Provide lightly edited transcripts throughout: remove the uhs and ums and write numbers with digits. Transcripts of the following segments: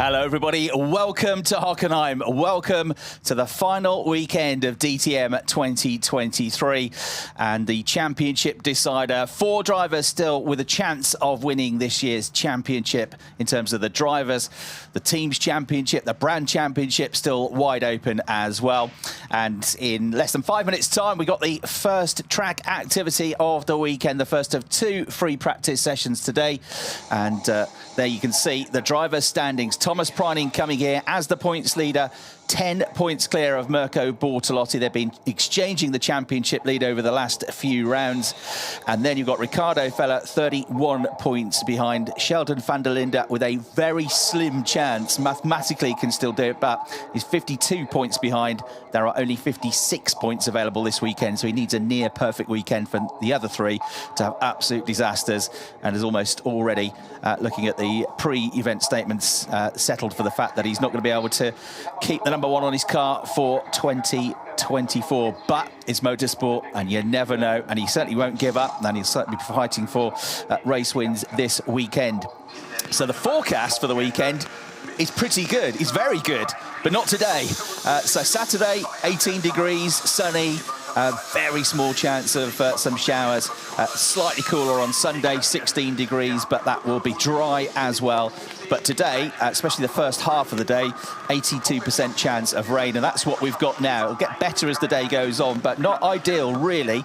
Hello everybody, welcome to Hockenheim. Welcome to the final weekend of DTM 2023 and the championship decider. 4 drivers still with a chance of winning this year's championship in terms of the drivers. The team's championship, the brand championship still wide open as well. And in less than 5 minutes time, we got the first track activity of the weekend, the first of 2 free practice sessions today. And there you can see the driver standings. Thomas Preining coming here as the points leader, 10 points clear of Mirko Bortolotti. They've been exchanging the championship lead over the last few rounds. And then you've got Ricardo Feller, 31 points behind. Sheldon van der Linde with a very slim chance. Mathematically can still do it, but he's 52 points behind. There are only 56 points available this weekend, so he needs a near perfect weekend for the other 3 to have absolute disasters, and is almost already looking at the pre-event statements settled for the fact that he's not going to be able to keep the number 1 on his car for 2024. But it's motorsport and you never know, and he certainly won't give up, and he'll certainly be fighting for race wins this weekend. So the forecast for the weekend is pretty good. It's very good, but not today. So Saturday, 18 degrees, sunny, very small chance of some showers. Slightly cooler on Sunday, 16 degrees, but that will be dry as well. But today, especially the first half of the day, 82% chance of rain, and that's what we've got now. It'll get better as the day goes on, but not ideal, really,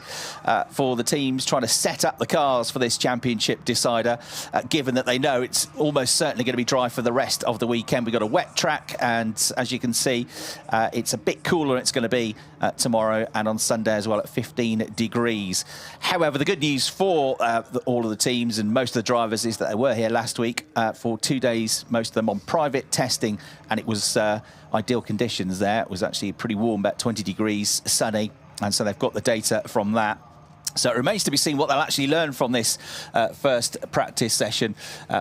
for the teams trying to set up the cars for this championship decider, given that they know it's almost certainly going to be dry for the rest of the weekend. We've got a wet track, and as you can see, it's a bit cooler it's going to be tomorrow and on Sunday as well at 15 degrees. However, the good news for all of the teams and most of the drivers is that they were here last week for 2 days, most of them on private testing, and it was ideal conditions there. It was actually pretty warm, about 20 degrees, sunny, and so they've got the data from that. So it remains to be seen what they'll actually learn from this first practice session,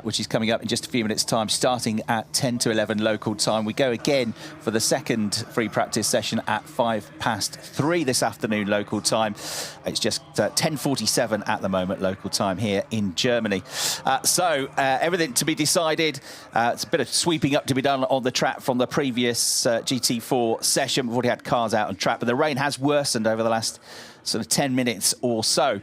which is coming up in just a few minutes' time, starting at 10 to 11 local time. We go again for the second free practice session at 3:05 this afternoon local time. It's just 10:47 at the moment local time here in Germany. So everything to be decided. It's a bit of sweeping up to be done on the track from the previous GT4 session. We've already had cars out on track, but the rain has worsened over the last sort of 10 minutes or so.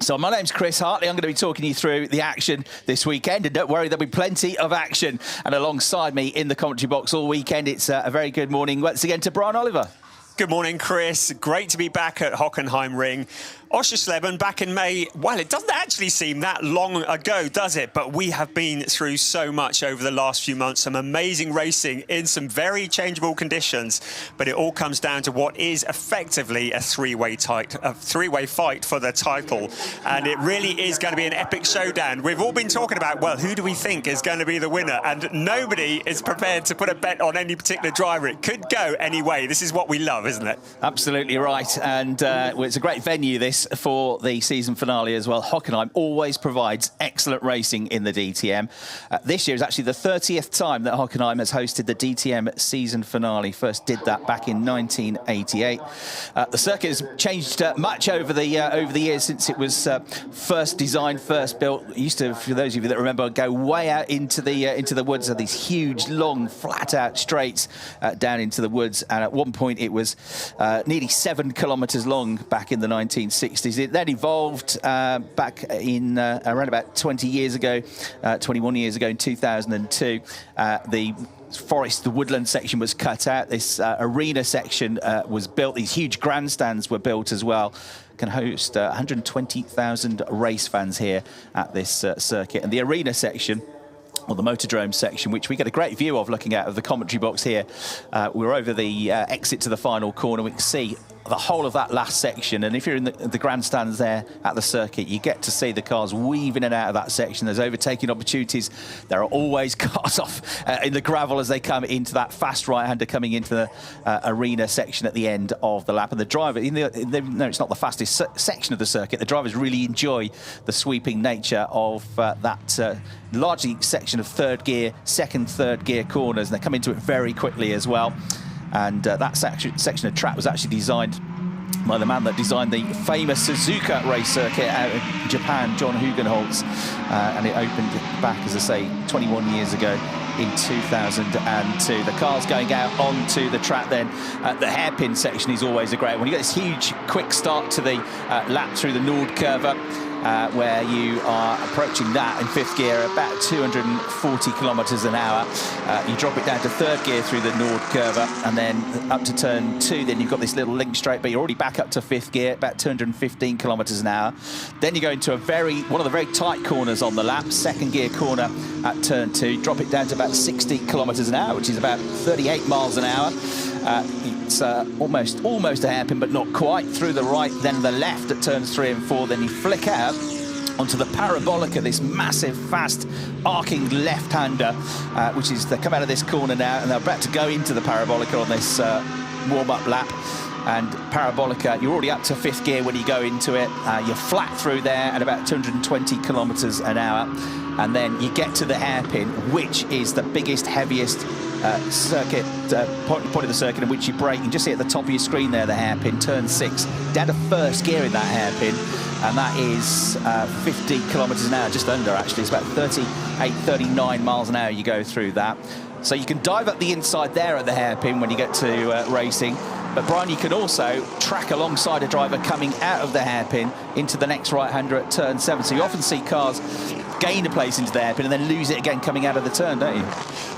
So my name's Chris Hartley. I'm going to be talking you through the action this weekend, and don't worry, there'll be plenty of action. And alongside me in the commentary box all weekend, it's a very good morning once again to Brian Oliver. Good morning, Chris. Great to be back at Hockenheimring. Oschersleben back in May. Well, it doesn't actually seem that long ago, does it? But we have been through so much over the last few months. Some amazing racing in some very changeable conditions. But it all comes down to what is effectively a three-way fight for the title. And it really is going to be an epic showdown. We've all been talking about, well, who do we think is going to be the winner? And nobody is prepared to put a bet on any particular driver. It could go any way. This is what we love, isn't it? Absolutely right. And well, it's a great venue, this, for the season finale as well. Hockenheim always provides excellent racing in the DTM. This year is actually the 30th time that Hockenheim has hosted the DTM season finale. First did that back in 1988. The circuit has changed much over the years since it was first designed, first built. It used to, for those of you that remember, go way out into the woods. So these huge, long, flat-out straights down into the woods. And at one point, it was nearly 7 kilometres long back in the 1960s. It then evolved back in around about 20 years ago, 21 years ago in 2002. The forest, the woodland section was cut out. This arena section was built. These huge grandstands were built as well. Can host 120,000 race fans here at this circuit. And the arena section, or the motordrome section, which we get a great view of looking out of the commentary box here. We're over the exit to the final corner. We can see the whole of that last section, and if you're in the grandstands there at the circuit, you get to see the cars weave in and out of that section. There's overtaking opportunities. There are always cars off in the gravel as they come into that fast right-hander coming into the arena section at the end of the lap. And the driver, no, it's not the fastest section of the circuit. The drivers really enjoy the sweeping nature of that largely section of third gear, second, third gear corners, and they come into it very quickly as well. And that section of track was actually designed by the man that designed the famous Suzuka race circuit out in Japan, John Hockenheimring, and it opened back, as I say, 21 years ago in 2002. The cars going out onto the track then. The hairpin section is always a great one. You get this huge quick start to the lap through the Nordkurve, where you are approaching that in fifth gear, about 240 kilometers an hour. You drop it down to third gear through the Nordkurve, and then up to turn 2. Then you've got this little link straight, but you're already back up to fifth gear, about 215 kilometers an hour. Then you go into one of the very tight corners on the lap, second gear corner at turn 2. Drop it down to about 60 kilometers an hour, which is about 38 miles an hour. It's almost a hairpin, but not quite. Through the right, then the left at turns 3 and 4. Then you flick out onto the Parabolica, this massive, fast, arcing left-hander, which is, they come out of this corner now, and they're about to go into the Parabolica on this warm-up lap. And Parabolica, you're already up to fifth gear when you go into it. You're flat through there at about 220 kilometers an hour. And then you get to the hairpin, which is the biggest, heaviest circuit, point of the circuit in which you brake. You can just see at the top of your screen there, the hairpin, turn 6, down to first gear in that hairpin. And that is 50 kilometers an hour, just under actually. It's about 38, 39 miles an hour you go through that. So you can dive up the inside there at the hairpin when you get to racing. But Brian, you can also track alongside a driver coming out of the hairpin into the next right-hander at turn 7. So you often see cars gain a place into the hairpin and then lose it again coming out of the turn, don't you?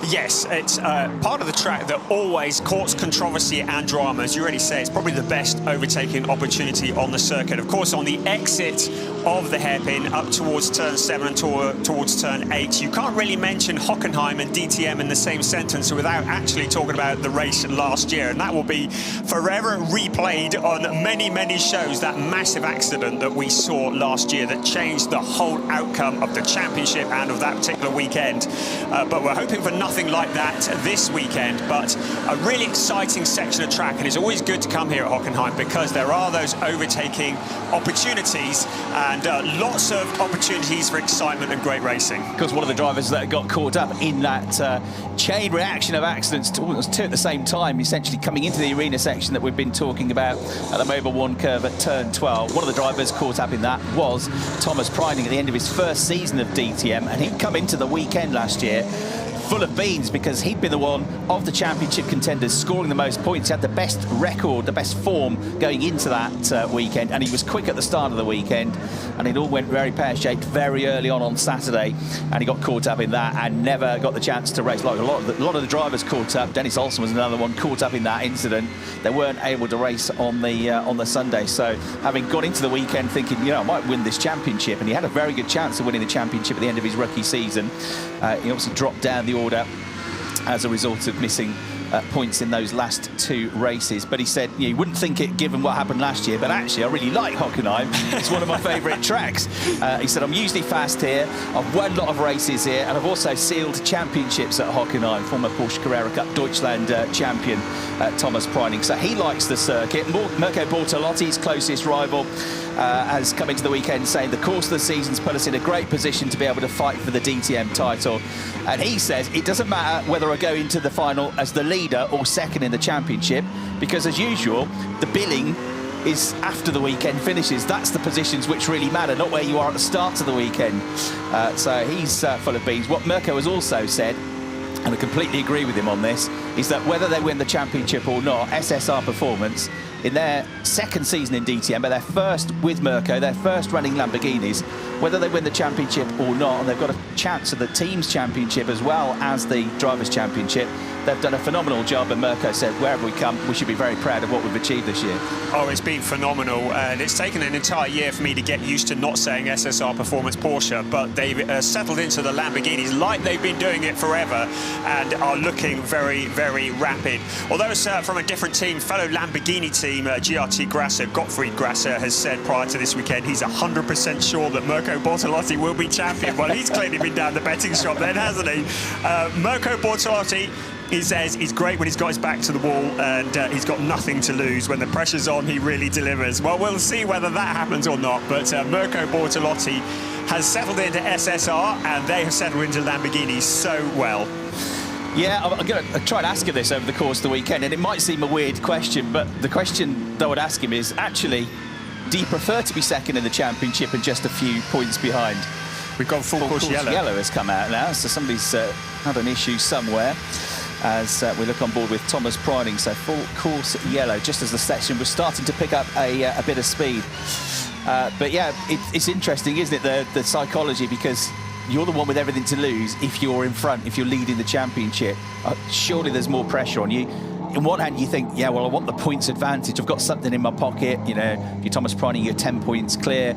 Yes, it's part of the track that always courts controversy and drama. As you already say, it's probably the best overtaking opportunity on the circuit. Of course, on the exit of the hairpin up towards turn 7 and towards turn 8, you can't really mention Hockenheim and DTM in the same sentence without actually talking about the race last year, and that will be forever replayed on many, many shows. That massive accident that we saw last year that changed the whole outcome of the championship and of that particular weekend. But we're hoping for nothing like that this weekend, but a really exciting section of track, and it's always good to come here at Hockenheim because there are those overtaking opportunities and lots of opportunities for excitement and great racing. Because one of the drivers that got caught up in that chain reaction of accidents, almost two at the same time, essentially coming into the arena section that we've been talking about at the Mobile 1 curve at turn 12. One of the drivers caught up in that was Thomas Preining at the end of his first season of DTM, and he'd come into the weekend last year full of beans because he'd been the one of the championship contenders scoring the most points. He had the best record, the best form going into that weekend, and he was quick at the start of the weekend, and it all went very pear-shaped very early on Saturday, and he got caught up in that and never got the chance to race. Like a lot of the drivers caught up. Dennis Olsen was another one caught up in that incident. They weren't able to race on the Sunday, so having gone into the weekend thinking, you know, I might win this championship, and he had a very good chance of winning the championship at the end of his rookie season. He obviously dropped down the order as a result of missing points in those last two races. But he said, you know, you wouldn't think it given what happened last year, but actually I really like Hockenheim. It's one of my favourite tracks. He said, I'm usually fast here, I've won a lot of races here, and I've also sealed championships at Hockenheim. Former Porsche Carrera Cup Deutschland champion Thomas Preining. So he likes the circuit. Mirko Bortolotti's closest rival has come into the weekend saying the course of the season's put us in a great position to be able to fight for the DTM title. And he says it doesn't matter whether I go into the final as the leader or second in the championship, because as usual, the billing is after the weekend finishes. That's the positions which really matter, not where you are at the start of the weekend. So he's full of beans. What Mirko has also said, and I completely agree with him on this, is that whether they win the championship or not, SSR Performance, in their second season in DTM, but their first with Mirko, their first running Lamborghinis, whether they win the championship or not, and they've got a chance of the team's championship as well as the drivers' championship. They've done a phenomenal job, and Mirko said, wherever we come, we should be very proud of what we've achieved this year. Oh, it's been phenomenal, and it's taken an entire year for me to get used to not saying SSR Performance Porsche, but they've settled into the Lamborghinis like they've been doing it forever and are looking very, very rapid. Although it's from a different team, fellow Lamborghini team, GRT Grasser, Gottfried Grasser, has said prior to this weekend he's 100% sure that Mirko Bortolotti will be champion. Well, he's clearly been down the betting shop then, hasn't he? Mirko Bortolotti, he says he's great when he's got his back to the wall and he's got nothing to lose. When the pressure's on, he really delivers. Well, we'll see whether that happens or not, but Mirko Bortolotti has settled into SSR and they have settled into Lamborghini so well. Yeah, I'm going to try and ask him this over the course of the weekend, and it might seem a weird question, but the question that I would ask him is, actually, do you prefer to be second in the championship and just a few points behind? We've got full course yellow. Yellow has come out now, so somebody's had an issue somewhere. As we look on board with Thomas Preining, so full course yellow, just as the section was starting to pick up a bit of speed. But yeah, it's interesting, isn't it, the psychology, because you're the one with everything to lose if you're in front, if you're leading the championship. Surely there's more pressure on you. On one hand, you think, yeah, well, I want the points advantage. I've got something in my pocket. You know, if you're Thomas Preining, you're 10 points clear.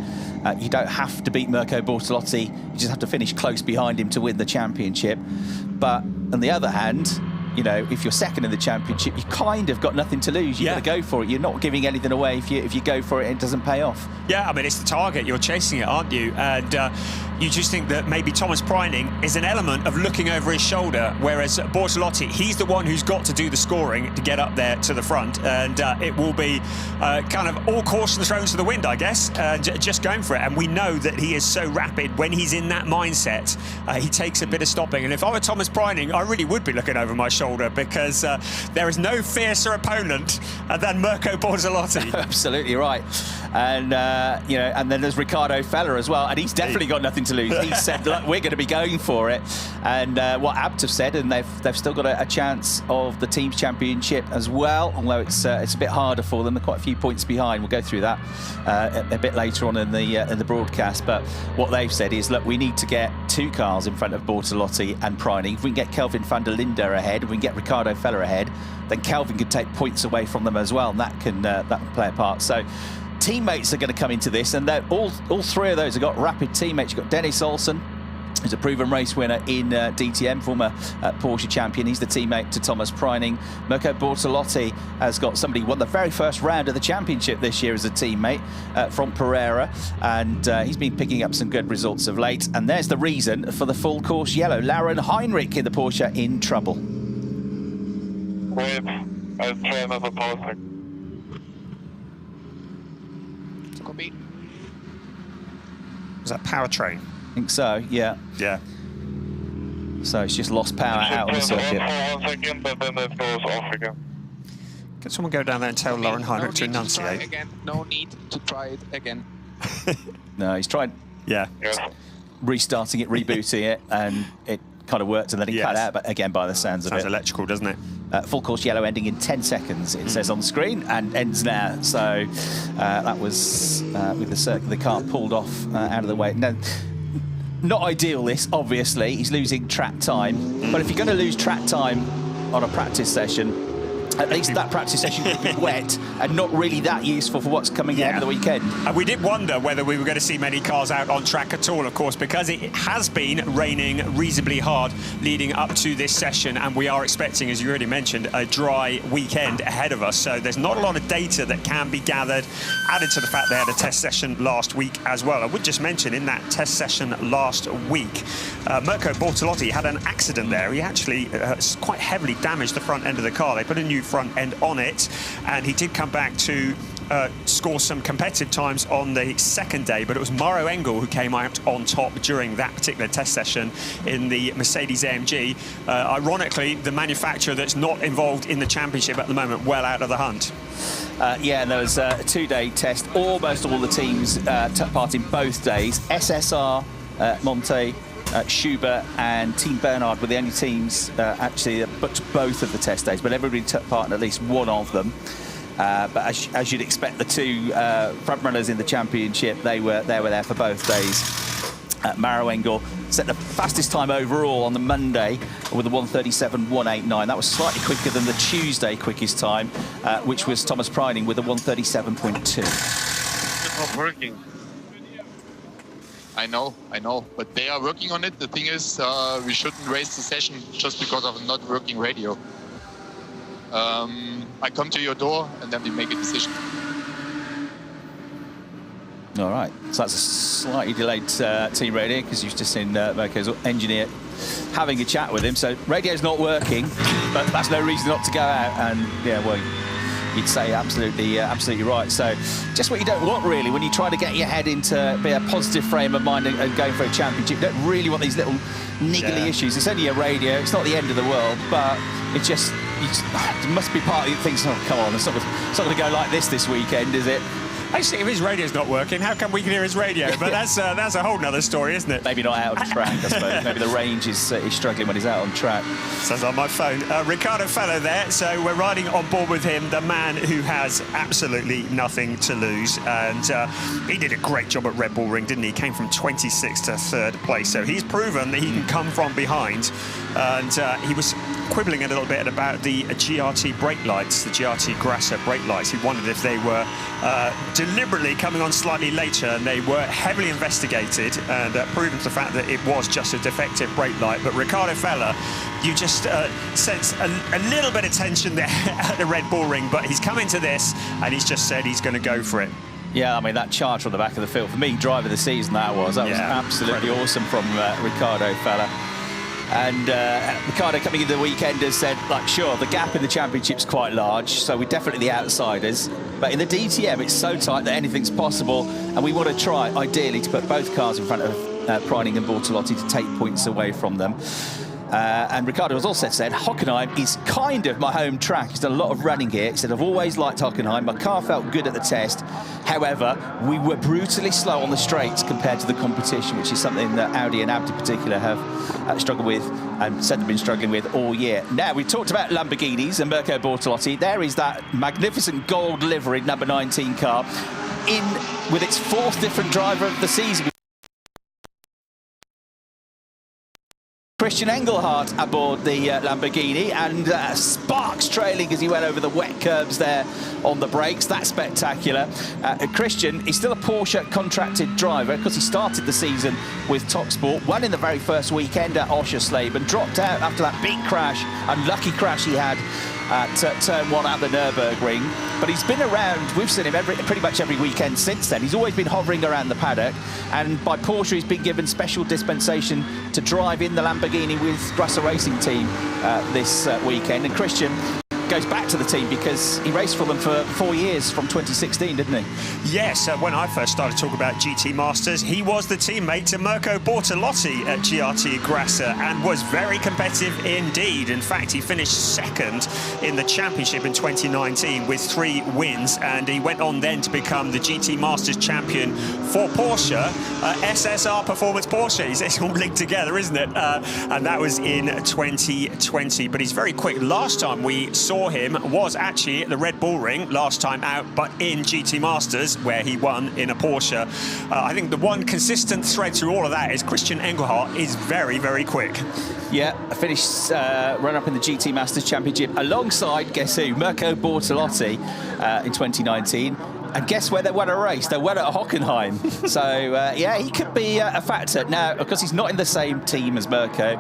You don't have to beat Mirko Bortolotti. You just have to finish close behind him to win the championship. But on the other hand, you know, if you're second in the championship, you kind of got nothing to lose. You've got to go for it. You're not giving anything away if you go for it and it doesn't pay off. Yeah, I mean, it's the target. You're chasing it, aren't you? And you just think that maybe Thomas Preining is an element of looking over his shoulder, whereas Bortolotti, he's the one who's got to do the scoring to get up there to the front. And it will be kind of all caution thrown to the wind, I guess, just going for it. And we know that he is so rapid. When he's in that mindset, he takes a bit of stopping. And if I were Thomas Preining, I really would be looking over my shoulder, because there is no fiercer opponent than Mirko Bortolotti. Absolutely right. And, you know, and then there's Riccardo Feller as well, and he's definitely got nothing to lose. He said, look, we're going to be going for it. And what Abt have said, and they've still got a chance of the team's championship as well, although it's a bit harder for them. They're quite a few points behind. We'll go through that a bit later on in the broadcast. But what they've said is, look, we need to get 2 cars in front of Bortolotti and Preining. If we can get Kelvin van der Linde ahead, if we can get Riccardo Feller ahead, then Kelvin can take points away from them as well, and that can play a part. So teammates are going to come into this, and all 3 of those have got rapid teammates. You've got Dennis Olsen, who's a proven race winner in DTM, former Porsche champion. He's the teammate to Thomas Preining. Mirko Bortolotti has got somebody who won the very first round of the championship this year as a teammate from Pereira, and he's been picking up some good results of late. And there's the reason for the full course yellow. Lauren Heinrich in the Porsche in trouble. Wait, I'll try another pause. Copy. Was that powertrain? I think so, yeah. Yeah. So it's just lost power out on the circuit. For 1 second, but then it goes off again. Can someone go down there and tell Lauren Heinrich to enunciate? Again. No need to try it again. No, he's tried restarting it, rebooting it, and it kind of worked, and then it cut out, but again, by the sounds of it. Sounds electrical, doesn't it? Full course yellow ending in 10 seconds, it says on the screen, and ends now. So that was with the car pulled off out of the way. Now, not ideal, this, obviously. He's losing track time. But if you're going to lose track time on a practice session, at least that practice session could be wet and not really that useful for what's coming out of the weekend. And we did wonder whether we were going to see many cars out on track at all, of course, because it has been raining reasonably hard leading up to this session, and we are expecting, as you already mentioned, a dry weekend ahead of us. So there's not a lot of data that can be gathered, added to the fact they had a test session last week as well. I would just mention, in that test session last week, Mirko Bortolotti had an accident there. He actually quite heavily damaged the front end of the car. They put a new front end on it, and he did come back to score some competitive times on the second day, but it was Mauro Engel who came out on top during that particular test session in the Mercedes AMG. Ironically, the manufacturer that's not involved in the championship at the moment, well out of the hunt. Yeah, and there was a 2-day test. Almost all the teams took part in both days. SSR, Monte, Schubert and Team Bernard were the only teams actually that booked both of the test days, but everybody took part in at least one of them. But as you'd expect, the 2 front runners in the championship, they were there for both days. Mauro Engel set the fastest time overall on the Monday with a 1:37.189. That was slightly quicker than the Tuesday quickest time, which was Thomas Preining with a 1:37.2. It's not working. I know, but they are working on it. The thing is, we shouldn't waste the session just because of a not working radio. I come to your door and then we make a decision. All right, so that's a slightly delayed team radio, because you've just seen Mirko's engineer having a chat with him. So radio's not working, but that's no reason not to go out. And yeah, well, you'd say absolutely right. So just what you don't want really when you try to get your head into be a positive frame of mind and going for a championship. You don't really want these little niggly issues. It's only a radio. It's not the end of the world, but it just it must be part of you thinks, oh, come on, it's not going to go like this weekend, is it? Actually, if his radio's not working, how come we can hear his radio? But that's a whole nother story, isn't it? Maybe not out on track, I suppose. Maybe the range is struggling when he's out on track. Sounds on my phone. Ricardo Fellow there, so we're riding on board with him, the man who has absolutely nothing to lose. And he did a great job at Red Bull Ring, didn't he? He came from 26th to 3rd place. So he's proven that he can come from behind. And he was quibbling a little bit about the GRT brake lights, the GRT Grasser brake lights. He wondered if they were deliberately coming on slightly later, and they were heavily investigated and proven to the fact that it was just a defective brake light. But Ricardo Feller, you just sense a little bit of tension there at the Red Bull Ring, but he's come into this and he's just said he's going to go for it. Yeah, I mean, that charge on the back of the field, for me, driver of the season, that was absolutely awesome from Ricardo Feller. And Ricardo coming into the weekend has said, like, sure, the gap in the championship's quite large, so we're definitely the outsiders. But in the DTM, it's so tight that anything's possible, and we want to try, ideally, to put both cars in front of Preining and Bortolotti to take points away from them. And Ricardo has also said, Hockenheim is kind of my home track. He's done a lot of running here. He said, I've always liked Hockenheim. My car felt good at the test. However, we were brutally slow on the straights compared to the competition, which is something that Audi and Abdi in particular have struggled with and said they've been struggling with all year. Now, we talked about Lamborghinis and Mirko Bortolotti. There is that magnificent gold liveried number 19 car in with its 4th different driver of the season. Christian Engelhardt aboard the Lamborghini, and sparks trailing as he went over the wet curbs there on the brakes. That's spectacular. Christian is still a Porsche contracted driver because he started the season with TopSport, won in the very first weekend at Oschersleben, dropped out after that big crash, unlucky crash he had at turn 1 at the Nürburgring. But he's been around, we've seen him pretty much every weekend since then. He's always been hovering around the paddock, and by Porsche he's been given special dispensation to drive in the Lamborghini with Grasser Racing Team this weekend. And Christian goes back to the team because he raced for them for 4 years from 2016, didn't he? Yes, when I first started talking about GT Masters, he was the teammate to Mirko Bortolotti at GRT Grasser and was very competitive indeed. In fact, he finished 2nd in the championship in 2019 with 3 wins, and he went on then to become the GT Masters champion for Porsche, SSR Performance Porsche. It's all linked together, isn't it? And that was in 2020, but he's very quick. Last time we saw him was actually at the Red Bull Ring last time out, but in GT Masters where he won in a Porsche. I think the one consistent thread through all of that is Christian Engelhardt is very, very quick. Yeah, I finished run-up in the GT Masters Championship alongside, guess who, Mirko Bortolotti in 2019. And guess where they won a race? They won at Hockenheim. So, yeah, he could be a factor. Now, of course, he's not in the same team as Mirko,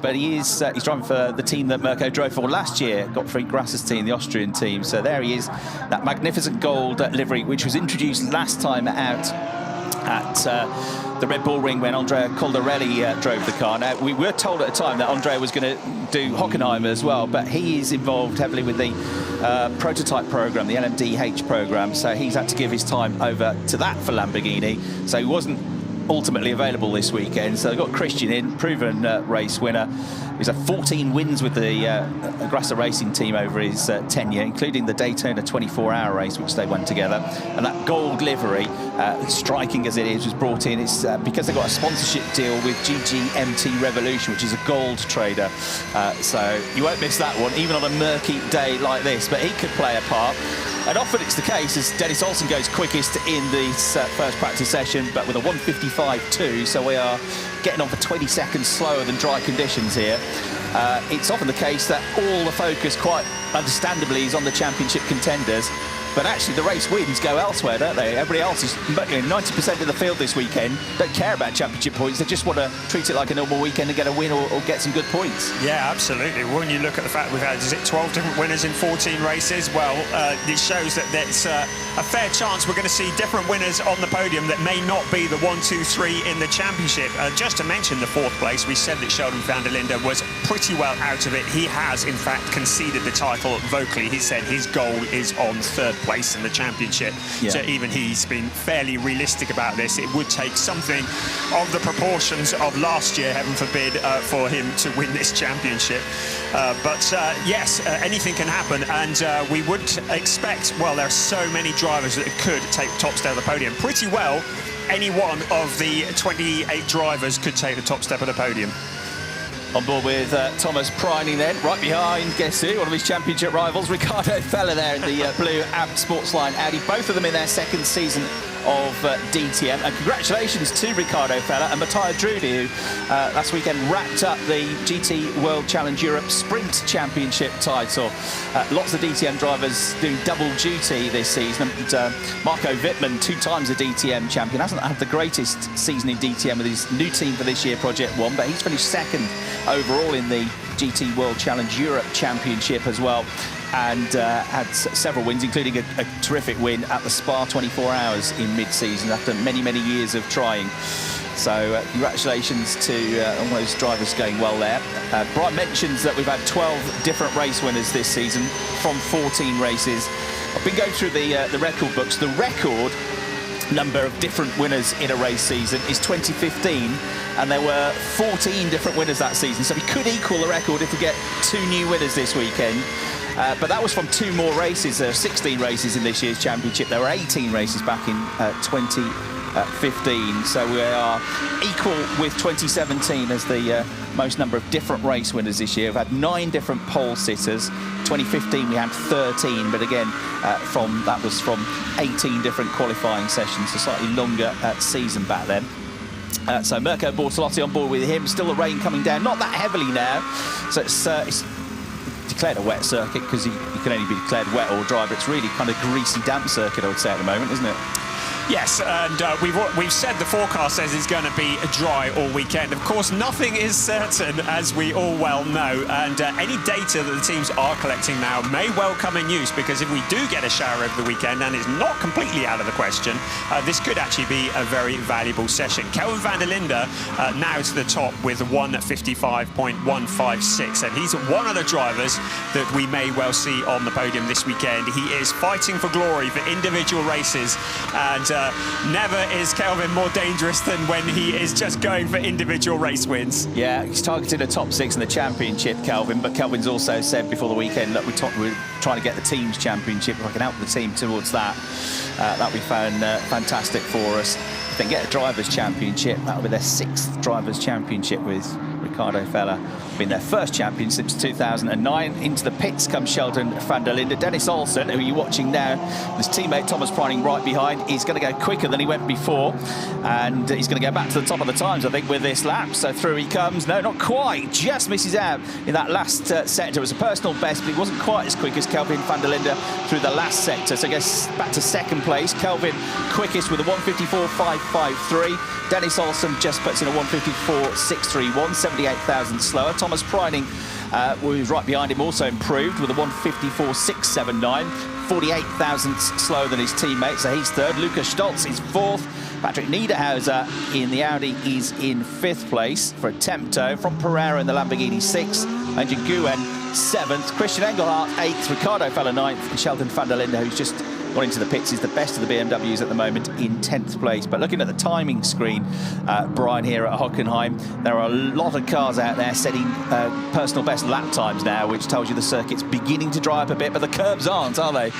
but he's driving for the team that Mirko drove for last year, Gottfried Grasser's team, the Austrian team. So there he is, that magnificent gold livery, which was introduced last time out at the Red Bull Ring when Andrea Caldarelli drove the car. Now, we were told at the time that Andrea was going to do Hockenheim as well, but he is involved heavily with the prototype program, the LMDH program, so he's had to give his time over to that for Lamborghini, so he wasn't ultimately available this weekend. So they've got Christian in, proven race winner. He's had 14 wins with the Grasser Racing Team over his tenure, including the Daytona 24-hour race, which they won together. And that gold livery, striking as it is, was brought in. It's because they've got a sponsorship deal with GGMT Revolution, which is a gold trader. So you won't miss that one, even on a murky day like this. But he could play a part. And often it's the case as Dennis Olsen goes quickest in this first practice session, but with a 1:55.2, so we are getting on for 20 seconds slower than dry conditions here. It's often the case that all the focus, quite understandably, is on the championship contenders. but actually the race wins go elsewhere, don't they? Everybody else is, 90% of the field this weekend don't care about championship points. They just want to treat it like a normal weekend and get a win or get some good points. Yeah, absolutely. When you look at the fact we've had, is it 12 different winners in 14 races? Well, it shows that there's a fair chance we're going to see different winners on the podium that may not be the 1, 2, 3 in the championship. Just to mention the 4th place, we said that Sheldon van der Linde was pretty well out of it. He has, in fact, conceded the title vocally. He said his goal is on 3rd place in the championship. Yeah. So even he's been fairly realistic about this. It would take something of the proportions of last year, heaven forbid, for him to win this championship. But yes, anything can happen, and we would expect, well, there are so many drivers that could take the top step of the podium. Pretty well, any one of the 28 drivers could take the top step of the podium. On board with Thomas Preining then, right behind, guess who? One of his championship rivals, Ricardo Feller there in the blue Sportsline Audi. Both of them in their 2nd season of DTM. And congratulations to Ricardo Feller and Matthias Drudi, who last weekend wrapped up the GT World Challenge Europe Sprint Championship title. Lots of DTM drivers doing double duty this season. And Marco Wittmann, 2 times a DTM champion, hasn't had the greatest season in DTM with his new team for this year, Project One, but he's finished 2nd overall in the GT World Challenge Europe Championship as well, and had several wins, including a terrific win at the Spa 24 Hours in mid-season after many, many years of trying. So congratulations to all those drivers going well there. Brian mentions that we've had 12 different race winners this season from 14 races. I've been going through the record books. The record number of different winners in a race season is 2015, and there were 14 different winners that season, so we could equal the record if we get 2 new winners this weekend. But that was from 2 more races. There are 16 races in this year's championship. There were 18 races back in 2015, so we are equal with 2017 as the most number of different race winners this year. We've had 9 different pole sitters. 2015 we had 13, but again that was from 18 different qualifying sessions, a slightly longer season back then. So Mirko Bortolotti on board with him. Still the rain coming down, not that heavily now, so it's declared a wet circuit because you can only be declared wet or dry, but it's really kind of greasy, damp circuit, I would say, at the moment, isn't it? Yes, and we've said the forecast says it's going to be dry all weekend. Of course, nothing is certain, as we all well know, and any data that the teams are collecting now may well come in use, because if we do get a shower over the weekend, and it's not completely out of the question, this could actually be a very valuable session. Kelvin van der Linde now to the top with 1:55.156, and he's one of the drivers that we may well see on the podium this weekend. He is fighting for glory for individual races, and never is Kelvin more dangerous than when he is just going for individual race wins. Yeah, he's targeted a top 6 in the championship, Kelvin, but Kelvin's also said before the weekend that we're trying to get the team's championship. If I can help the team towards that, that we found fantastic for us. If they can get a drivers' championship, that'll be their 6th drivers' championship with Ricardo Feller. Been their first champion since 2009. Into the pits comes Sheldon van der Linde. Dennis Olsen, who you're watching now, his teammate Thomas Preining right behind, is going to go quicker than he went before, and he's going to go back to the top of the times, I think, with this lap. So through he comes. No, not quite. Just misses out in that last sector. It was a personal best, but he wasn't quite as quick as Kelvin van der Linde through the last sector. So I guess back to 2nd place. Kelvin quickest with a 1:54.553. Dennis Olsen just puts in a 1:54.631, 78 thousandths slower. Thomas Preining, who's right behind him, also improved with a 1:54.679, 48 thousandths slower than his teammates, so he's 3rd. Lukas Stolz is 4th. Patrick Niederhauser in the Audi is in 5th place for a Tempto. From Pereira in the Lamborghini 6th. Angel Guen 7th. Christian Engelhardt 8th. Ricardo Feller 9th. And Sheldon van der Linde, who's just gone into the pits, is the best of the BMWs at the moment in 10th place. But looking at the timing screen, Brian, here at Hockenheim, there are a lot of cars out there setting personal best lap times now, which tells you the circuit's beginning to dry up a bit, but the curbs aren't, are they?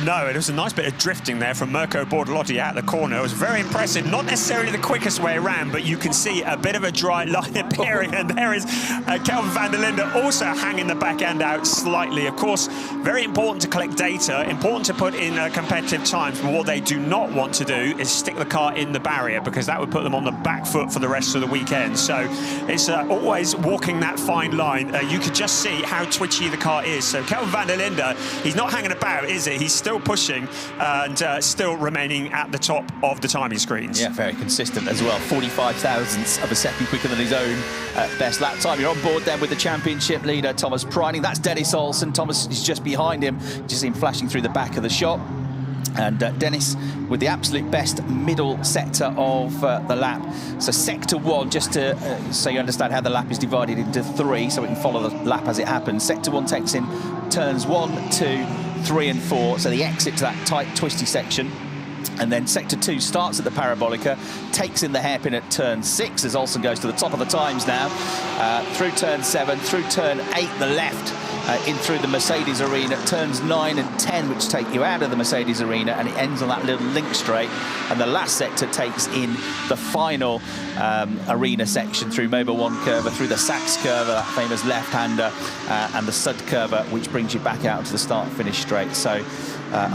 No, it was a nice bit of drifting there from Mirko Bortolotti out the corner. It was very impressive. Not necessarily the quickest way around, but you can see a bit of a dry line appearing, and there is Kelvin van der Linde also hanging the back end out slightly. Of course, very important to collect data, important to put in at competitive times, but what they do not want to do is stick the car in the barrier, because that would put them on the back foot for the rest of the weekend. So it's always walking that fine line. You could just see how twitchy the car is. So Kelvin van der Linde, he's not hanging about, is he? He's still pushing and still remaining at the top of the timing screens. Yeah, very consistent as well. 45 thousandths of a second quicker than his own best lap time. You're on board then with the championship leader, Thomas Preining. That's Dennis Olsen. Thomas is just behind him. Just see him flashing through the back of the shot. And Dennis with the absolute best middle sector of the lap. So sector 1, just to so you understand how the lap is divided into 3, so we can follow the lap as it happens. Sector 1 takes in turns 1, 2, 3 and 4, so the exit to that tight, twisty section. And then sector 2 starts at the Parabolica, takes in the hairpin at turn 6 as Olsen goes to the top of the times now, through turn 7, through turn 8, the left, in through the Mercedes arena, turns 9 and 10, which take you out of the Mercedes arena, and it ends on that little link straight. And the last sector takes in the final arena section through Mobile 1 curve, through the Sachs curve, that famous left-hander, and the Sud curve, which brings you back out to the start-finish straight. So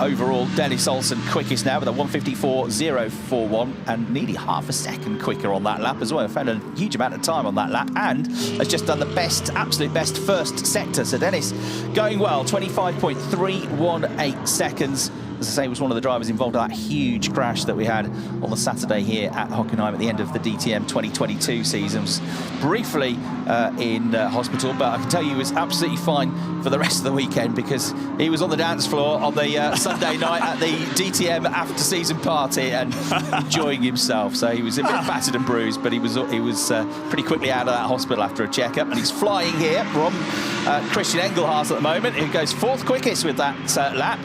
overall, Dennis Olsen quickest now with a 1:54.041, and nearly half a second quicker on that lap as well. Found a huge amount of time on that lap, and has just done the best, absolute best first sector. So Dennis going well, 25.318 seconds. As I say, he was one of the drivers involved in that huge crash that we had on the Saturday here at Hockenheim at the end of the DTM 2022 season. Was briefly in hospital, but I can tell you he was absolutely fine for the rest of the weekend, because he was on the dance floor on the Sunday night at the DTM after-season party and enjoying himself. So he was a bit battered and bruised, but he was pretty quickly out of that hospital after a checkup. And he's flying here from Christian Engelhardt at the moment, who goes 4th quickest with that lap.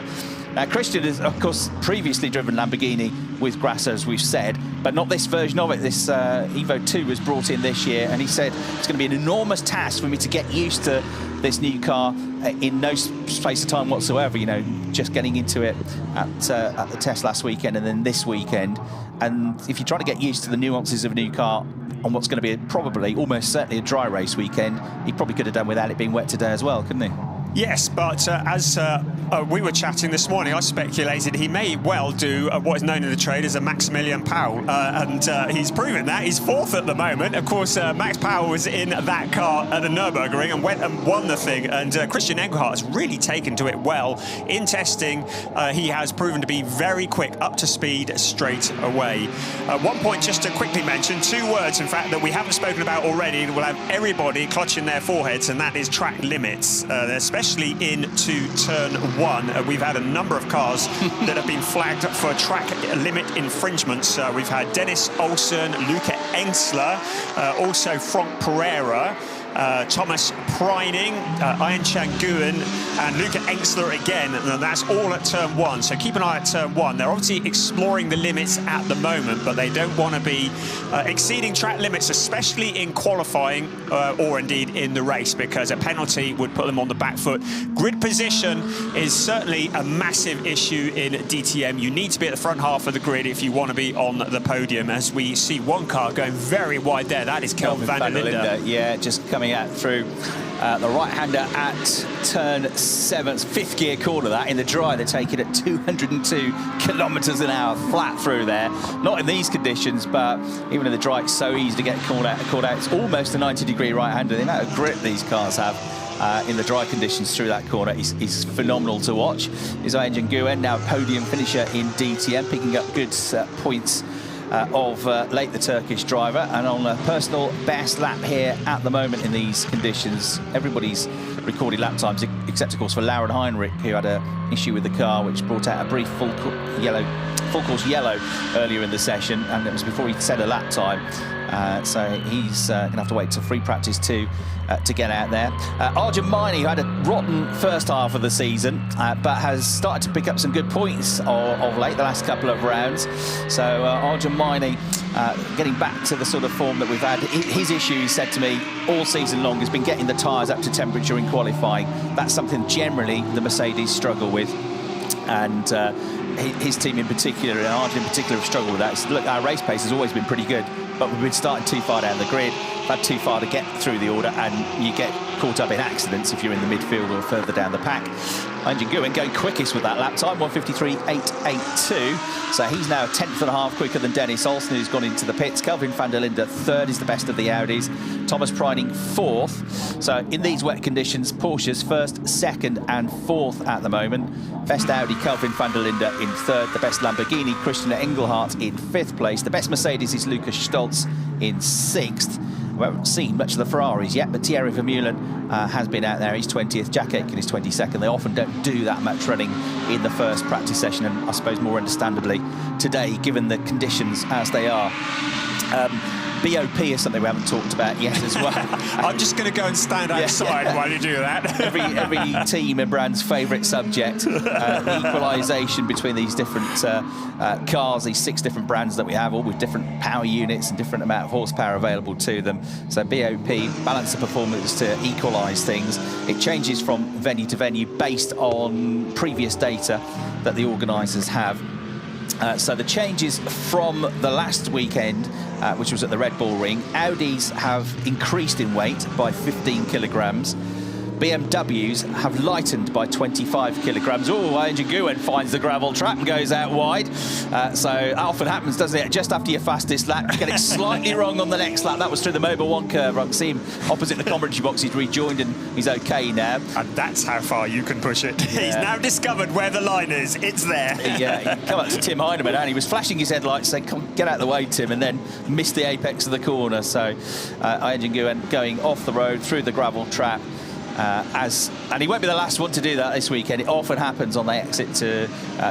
Now, Christian has, of course, previously driven Lamborghini with Grasser, as we've said, but not this version of it. This Evo 2 was brought in this year, and he said it's going to be an enormous task for me to get used to this new car in no space of time whatsoever, you know, just getting into it at the test last weekend and then this weekend. And if you're trying to get used to the nuances of a new car on what's going to be probably, almost certainly, a dry race weekend, he probably could have done without it being wet today as well, couldn't he? Yes, but as we were chatting this morning, I speculated he may well do what is known in the trade as a Maximilian Powell, and he's proven that. He's 4th at the moment. Of course, Max Powell was in that car at the Nürburgring and went and won the thing, and Christian Engelhardt has really taken to it well. In testing, he has proven to be very quick, up to speed straight away. One point just to quickly mention, 2 words, in fact, that we haven't spoken about already, and will have everybody clutching their foreheads, and that is track limits, especially into turn 1. We've had a number of cars that have been flagged for track limit infringements. We've had Dennis Olsen, Luca Engsler, also Frank Pereira, Thomas Preining, Ian Changuen, and Luca Engsler again, and that's all at turn 1. So keep an eye at turn 1. They're obviously exploring the limits at the moment, but they don't want to be exceeding track limits, especially in qualifying or indeed in the race, because a penalty would put them on the back foot. Grid position is certainly a massive issue in DTM. You need to be at the front half of the grid if you want to be on the podium, as we see one car going very wide there. That is Kelvin van der Linde. Yeah, just coming out through the right-hander at turn 7, 5th gear corner. That in the dry, they take it at 202 kilometers an hour flat through there. Not in these conditions, but even in the dry, it's so easy to get called out. It's almost a 90-degree right-hander. The amount of grip these cars have in the dry conditions through that corner is phenomenal to watch. Is Ian Changuen, now podium finisher in DTM, picking up good points of Late the Turkish driver, and on a personal best lap here at the moment in these conditions. Everybody's recorded lap times, except of course for Lauren Heinrich, who had an issue with the car which brought out a brief full course yellow earlier in the session, and it was before he set a lap time. So he's going to have to wait to free practice to get out there. Arjun Maini, who had a rotten first half of the season, but has started to pick up some good points of late, the last couple of rounds. So Arjun Maini getting back to the sort of form that we've had. His issue, he said to me, all season long has been getting the tyres up to temperature in qualifying. That's something generally the Mercedes struggle with. And his team in particular, and Arjun in particular, have struggled with that. So, look, our race pace has always been pretty good, but we've been starting too far down the grid, had too far to get through the order, and you get caught up in accidents if you're in the midfield or further down the pack. Anjan Nguyen going quickest with that lap time, 1:53.882. So he's now a 10.5 quicker than Dennis Olsen, who's gone into the pits. Kelvin van der Linde, third, is the best of the Audis. Thomas Preining, fourth. So in these wet conditions, Porsche's first, second and fourth at the moment. Best Audi, Kelvin van der Linde in third. The best Lamborghini, Christian Engelhardt in fifth place. The best Mercedes is Lucas Stoltz in sixth. We haven't seen much of the Ferraris yet, but Thierry Vermeulen has been out there. He's 20th. Jack Aitken is 22nd. They often don't do that much running in the first practice session, and I suppose more understandably today, given the conditions as they are. BOP is something we haven't talked about yet as well. I'm just going to go and stand outside while you do that. every team and brand's favourite subject, equalisation between these different cars, these 6 different brands that we have, all with different power units and different amount of horsepower available to them. So BOP, balance the performance to equalise things. It changes from venue to venue based on previous data that the organisers have. So the changes from the last weekend, which was at the Red Bull Ring, Audis have increased in weight by 15 kilograms. BMWs have lightened by 25 kilograms. Oh, Anjan Nguyen finds the gravel trap and goes out wide. So that often happens, doesn't it? Just after your fastest lap, you get it slightly wrong on the next lap. That was through the Mobil 1 curve. I can see him opposite the commentary box. He's rejoined and he's okay now. And that's how far you can push it. Yeah. He's now discovered where the line is. It's there. Yeah, he come up to Tim Heinemann and he was flashing his headlights saying, "Come, get out of the way, Tim," and then missed the apex of the corner. So Anjan Nguyen going off the road through the gravel trap. And he won't be the last one to do that this weekend. It often happens on the exit to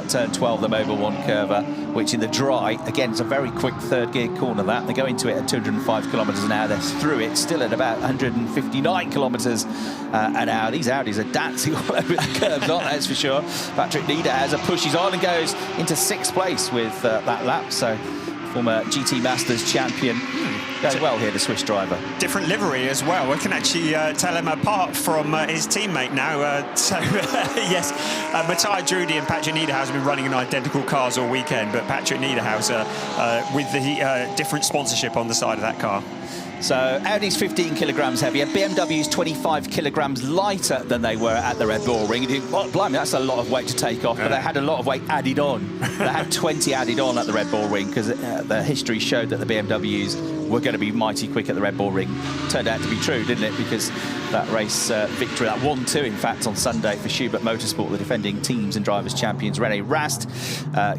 turn 12, the Mobil 1 curve, which in the dry, again, it's a very quick third gear corner that. They go into it at 205 kilometres an hour. They're through it still at about 159 kilometres an hour. These Audis are dancing all over the curves, aren't they? That's for sure. Patrick Niederhauser pushes on and goes into 6th place with that lap. So former GT Masters champion. Going well here, the Swiss driver. Different livery as well. We can actually tell him apart from his teammate now. Yes, Matthias Drudy and Patrick Niederhauser have been running in identical cars all weekend, but Patrick Niederhauser with the different sponsorship on the side of that car. So Audi's 15 kilograms heavier, BMW's 25 kilograms lighter than they were at the Red Bull Ring. You think, well, blimey, that's a lot of weight to take off, but they had a lot of weight added on. They had 20 added on at the Red Bull Ring because the history showed that the BMWs were going to be mighty quick at the Red Bull Ring. Turned out to be true, didn't it? Because that race victory, that 1-2 in fact on Sunday for Schubert Motorsport, the defending teams and drivers champions, Rene Rast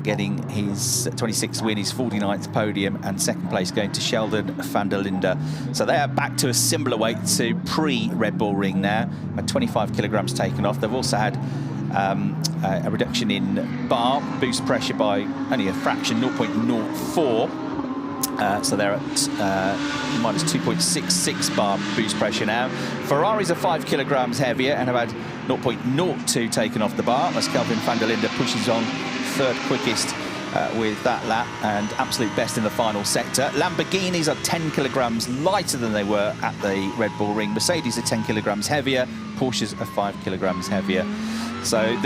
getting his 26th win, his 49th podium, and 2nd place going to Sheldon van der Linde. So they are back to a similar weight to pre-Red Bull Ring now, at 25 kilograms taken off. They've also had a reduction in bar boost pressure by only a fraction, 0.04. So they're at minus 2.66 bar boost pressure now. Ferraris are 5 kilograms heavier and have had 0.02 taken off the bar. As Kelvin van der Linde pushes on, 3rd quickest with that lap and absolute best in the final sector. Lamborghinis are 10 kilograms lighter than they were at the Red Bull Ring. Mercedes are 10 kilograms heavier. Porsches are 5 kilograms heavier. So,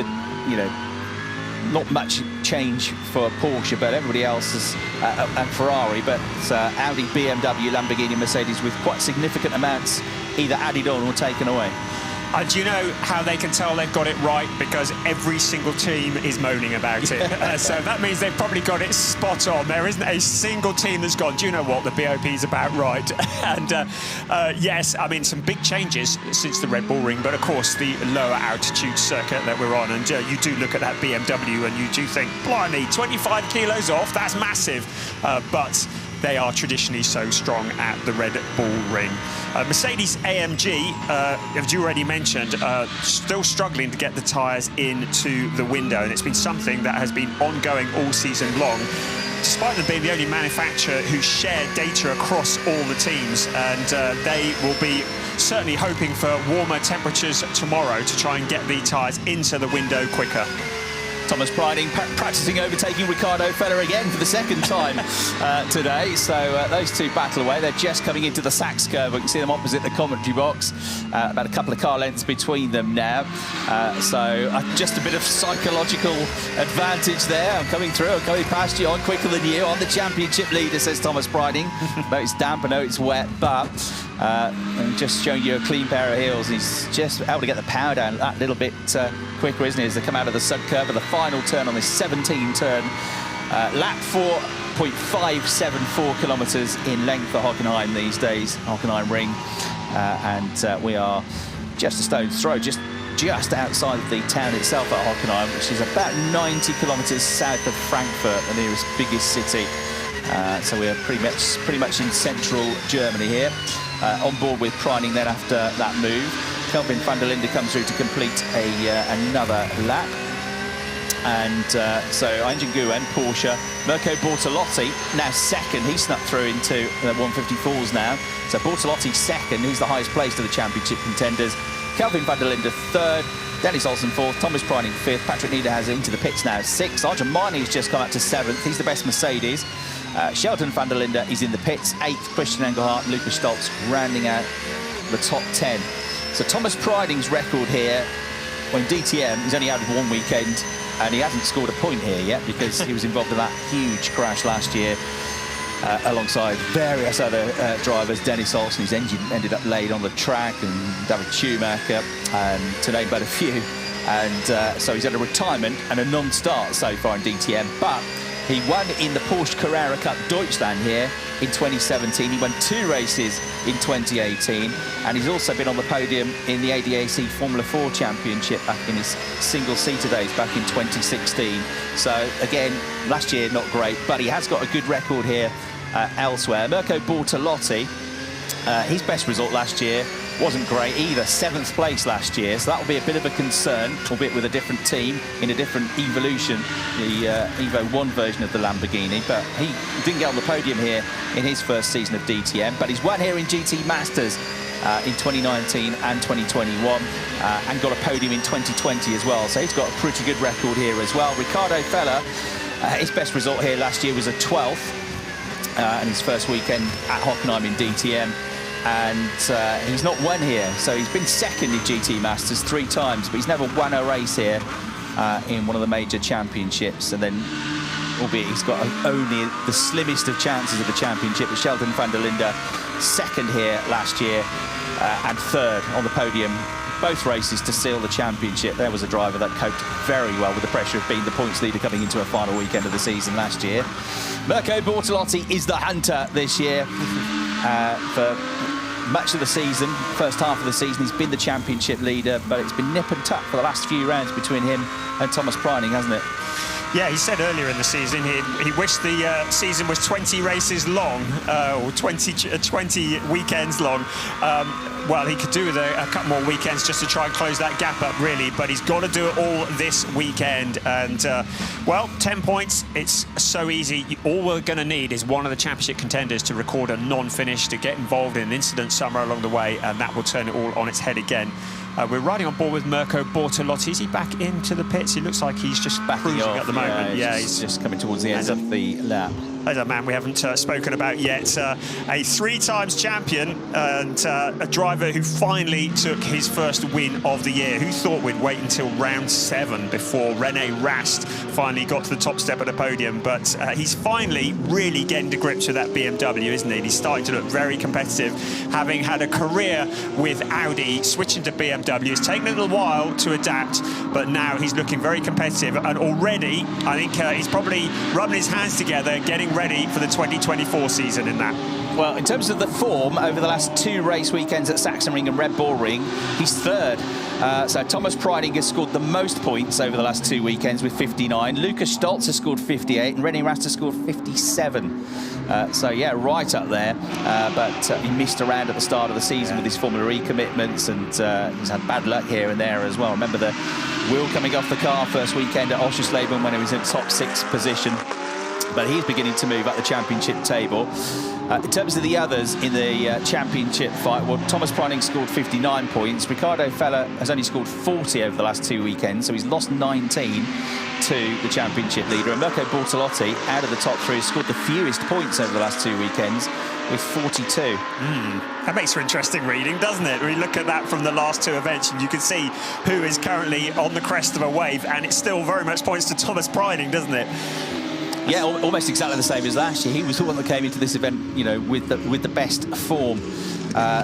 not much change for Porsche, but everybody else is, and Ferrari, but Audi, BMW, Lamborghini, Mercedes with quite significant amounts either added on or taken away. Do you know how they can tell they've got it right? Because every single team is moaning about it. So that means they've probably got it spot on. There isn't a single team that's gone, do you know what, the BOP is about right? And yes, I mean, some big changes since the Red Bull Ring, but of course the lower altitude circuit that we're on. And you do look at that BMW and you do think, blimey, 25 kilos off, that's massive. But they are traditionally so strong at the Red Bull Ring. Mercedes AMG, as you already mentioned, still struggling to get the tyres into the window, and it's been something that has been ongoing all season long, despite them being the only manufacturer who share data across all the teams, and they will be certainly hoping for warmer temperatures tomorrow to try and get the tyres into the window quicker. Thomas Preining practising overtaking Ricardo Feller again for the 2nd time today. So those two battle away. They're just coming into the Sachs curve. We can see them opposite the commentary box. About a couple of car lengths between them now. So just a bit of psychological advantage there. I'm coming through. I'm coming past you. I'm quicker than you. I'm the championship leader, says Thomas Preining. No, it's damp. I know it's wet, but and just showing you a clean pair of heels. He's just able to get the power down that little bit quicker, isn't he, as they come out of the sub curve of the final turn on this 17 turn. Lap 4.574 kilometres in length for Hockenheim these days, Hockenheimring, and we are just a stone's throw, just outside of the town itself at Hockenheim, which is about 90 kilometres south of Frankfurt, the nearest biggest city. So we are pretty much in central Germany here. On board with Preining then after that move. Kelvin van der Linde comes through to complete another lap. And so Engine Guen, Porsche, Mirko Bortolotti now second. He snuck through into the 154s now. So Bortolotti second, he's the highest placed of the championship contenders. Kelvin van der Linde third, Dennis Olsen fourth, Thomas Preining fifth, Patrick Niederhauser into the pits now sixth. Arjen Marnie's just come up to seventh, he's the best Mercedes. Sheldon van der Linde is in the pits, eighth, Christian Engelhardt, Lucas Stoltz rounding out the top 10. So Thomas Preining's record here, well, in DTM, he's only had one weekend, and he hasn't scored a point here yet because he was involved in that huge crash last year alongside various other drivers. Dennis Olsen, whose engine ended up laid on the track, and David Schumacher, to name but a few. And so he's had a retirement and a non-start so far in DTM, but he won in the Porsche Carrera Cup Deutschland here in 2017. He won 2 races in 2018, and he's also been on the podium in the ADAC Formula 4 Championship back in his single-seater days back in 2016. So again, last year not great, but he has got a good record here elsewhere. Mirko Bortolotti, his best result last year wasn't great either, 7th place last year, so that will be a bit of a concern, albeit with a different team in a different Evolution, the Evo 1 version of the Lamborghini. But he didn't get on the podium here in his first season of DTM, but he's won here in GT Masters in 2019 and 2021, and got a podium in 2020 as well, so he's got a pretty good record here as well. Ricardo Feller, his best result here last year was a 12th, and his first weekend at Hockenheim in DTM. And he's not won here, so he's been second in GT Masters 3 times, but he's never won a race here in one of the major championships. And then, albeit he's got only the slimmest of chances of the championship, but Sheldon van der Linde second here last year and third on the podium, both races to seal the championship. There was a driver that coped very well with the pressure of being the points leader coming into a final weekend of the season last year. Mirko Bortolotti is the hunter this year. For much of the season, first half of the season, he's been the championship leader, but it's been nip and tuck for the last few rounds between him and Thomas Preining, hasn't it? Yeah, he said earlier in the season he wished the season was 20 races long, or 20 weekends long. Well, he could do with a couple more weekends just to try and close that gap up, really, but he's got to do it all this weekend. And, well, 10 points, it's so easy. All we're going to need is one of the championship contenders to record a non-finish, to get involved in an incident somewhere along the way, and that will turn it all on its head again. We're riding on board with Mirko Bortolotti. Is he back into the pits? He looks like he's just cruising at the moment. Yeah, he's just coming towards the end of the lap. There's a man we haven't spoken about yet, a 3 times champion and a driver who finally took his first win of the year. Who thought we'd wait until round 7 before René Rast finally got to the top step of the podium? But he's finally really getting to grips with that BMW, isn't he? He's starting to look very competitive, having had a career with Audi, switching to BMW. It's taken a little while to adapt, but now he's looking very competitive, and already I think he's probably rubbing his hands together, getting ready for the 2024 season in that. Well, in terms of the form, over the last 2 race weekends at Sachsenring and Red Bull Ring, he's third. So Thomas Preining has scored the most points over the last 2 weekends with 59. Lucas Stoltz has scored 58, and René Rast has scored 57. So, yeah, right up there. But he missed around at the start of the season with his Formula E commitments, and he's had bad luck here and there as well. Remember the wheel coming off the car first weekend at Oschersleben when he was in top 6 position. But he's beginning to move up the championship table. In terms of the others in the championship fight, well, Thomas Preining scored 59 points. Ricardo Feller has only scored 40 over the last 2 weekends, so he's lost 19 to the championship leader. And Mirko Bortolotti, out of the top 3, has scored the fewest points over the last 2 weekends with 42. That makes for interesting reading, doesn't it? We look at that from the last 2 events, and you can see who is currently on the crest of a wave, and it still very much points to Thomas Preining, doesn't it? Yeah, almost exactly the same as last year. He was the one that came into this event, you know, with the best form.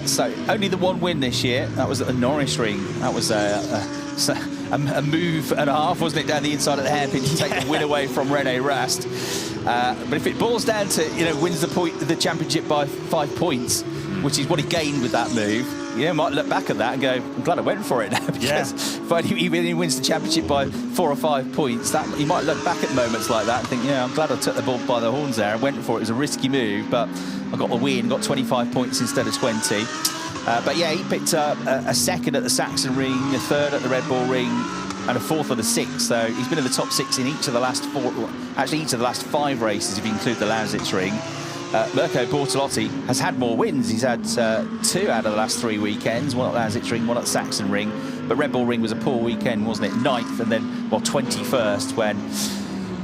So only the one win this year. That was at the Hockenheimring. That was a move and a half, wasn't it, down the inside of the hairpin to take the win away from René Rast. But if it boils down to, you know, wins the championship by 5 points, which is what he gained with that move, you know, might look back at that and go, I'm glad I went for it now, because if he wins the championship by 4 or 5 points, that he might look back at moments like that and think, yeah, I'm glad I took the ball by the horns there and went for it. It was a risky move, but I got the win, got 25 points instead of 20. But yeah, he picked up a second at the Sachsenring, a third at the Red Bull Ring, and a fourth of the 6. So he's been in the top 6 in each of the last 4, actually each of the last 5 races, if you include the Lausitzring. Mirko Bortolotti has had more wins. He's had 2 out of the last 3 weekends, one at Lausitzring, one at Sachsenring. But Red Bull Ring was a poor weekend, wasn't it? 9th and then, well, 21st when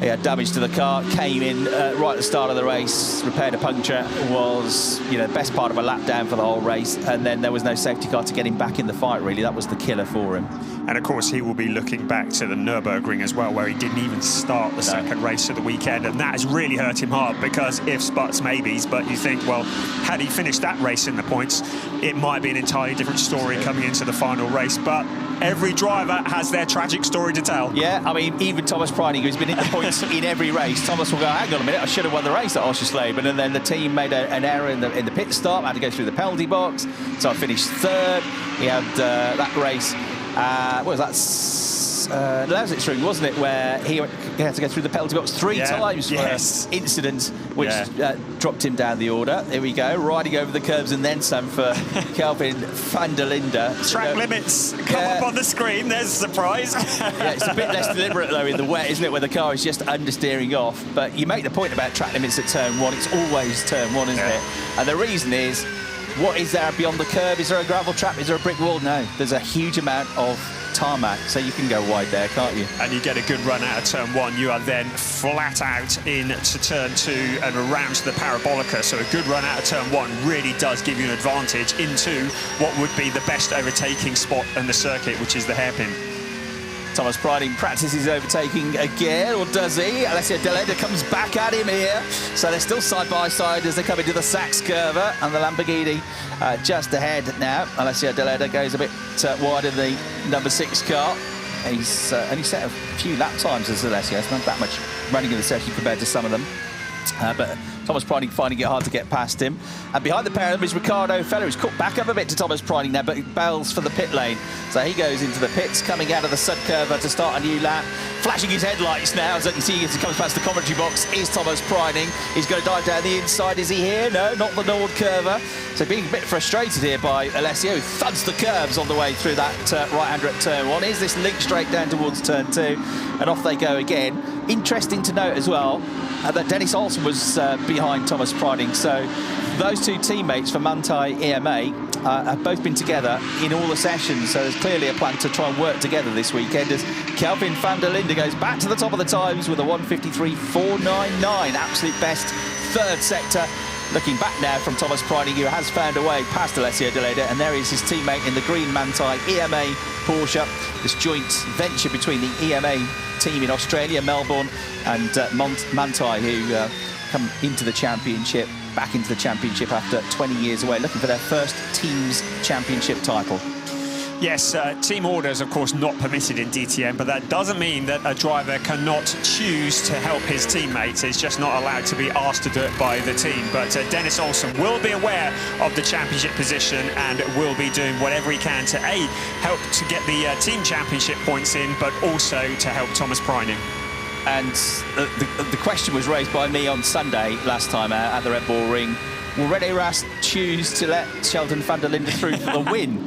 he had damage to the car, came in right at the start of the race, repaired a puncture, was, you know, the best part of a lap down for the whole race, and then there was no safety car to get him back in the fight, really. That was the killer for him. And of course, he will be looking back to the Nürburgring as well, where he didn't even start the second race of the weekend, and that has really hurt him hard, because ifs, buts, maybes, but you think, well, had he finished that race in the points, it might be an entirely different story coming into the final race. But every driver has their tragic story to tell. Yeah, I mean, even Thomas Preining, who's been in the points in every race, Thomas will go, hang on a minute, I should have won the race at Oschersleben, and then the team made an error in the pit stop, had to go through the penalty box, so I finished 3rd. He had that race, what was that? Lausitzring, wasn't it, where he had to go through the penalty box 3 times for an incident which dropped him down the order. Here we go, riding over the curbs and then some for Kelvin van der Linde. Track limits come up on the screen, there's a surprise. Yeah, it's a bit less deliberate though in the wet, isn't it, where the car is just understeering off. But you make the point about track limits at turn 1, it's always turn 1, isn't it? And the reason is, what is there beyond the curb? Is there a gravel trap? Is there a brick wall? No, there's a huge amount of tarmac, so you can go wide there, can't you? And you get a good run out of turn 1. You are then flat out into turn 2 and around to the parabolica, so a good run out of turn 1 really does give you an advantage into what would be the best overtaking spot in the circuit, which is the hairpin. Thomas Preining practices overtaking again, or does he? Alessio Deleda comes back at him here. So they're still side by side as they come into the Sachs curve, and the Lamborghini just ahead now. Alessio Deleda goes a bit wider than the number 6 car. He's only set a few lap times as Alessio. It's not that much running in the session compared to some of them. But Thomas Preining finding it hard to get past him. And behind the pair of them is Ricardo Feller, who's caught back up a bit to Thomas Preining now, but he bails for the pit lane. So he goes into the pits, coming out of the sub-curve to start a new lap. Flashing his headlights now, as you can see as he comes past the commentary box, is Thomas Preining. He's going to dive down the inside. Is he here? No, not the Nord curver. So being a bit frustrated here by Alessio, who thuds the curves on the way through that right-hander at turn 1. Here's this link straight down towards turn 2, and off they go again. Interesting to note as well that Dennis Olsen was behind Thomas Preining. So those 2 teammates for Manthey EMA have both been together in all the sessions. So there's clearly a plan to try and work together this weekend as Kelvin van der Linde goes back to the top of the times with a 1:53.499. Absolute best 3rd sector. Looking back now from Thomas Preining, who has found a way past Alessio Deleda, and there is his teammate in the green Manthey EMA Porsche. This joint venture between the EMA team in Australia, Melbourne, and Manthey, who come into the championship, back into the championship after 20 years away, looking for their first team's championship title. Yes, team orders, of course, not permitted in DTM, but that doesn't mean that a driver cannot choose to help his teammates. He's just not allowed to be asked to do it by the team. But Dennis Olsen will be aware of the championship position and will be doing whatever he can to, A, help to get the team championship points in, but also to help Thomas Preining. And the question was raised by me on Sunday last time at the Red Bull Ring. Will René Rast choose to let Sheldon van der Linde through for the win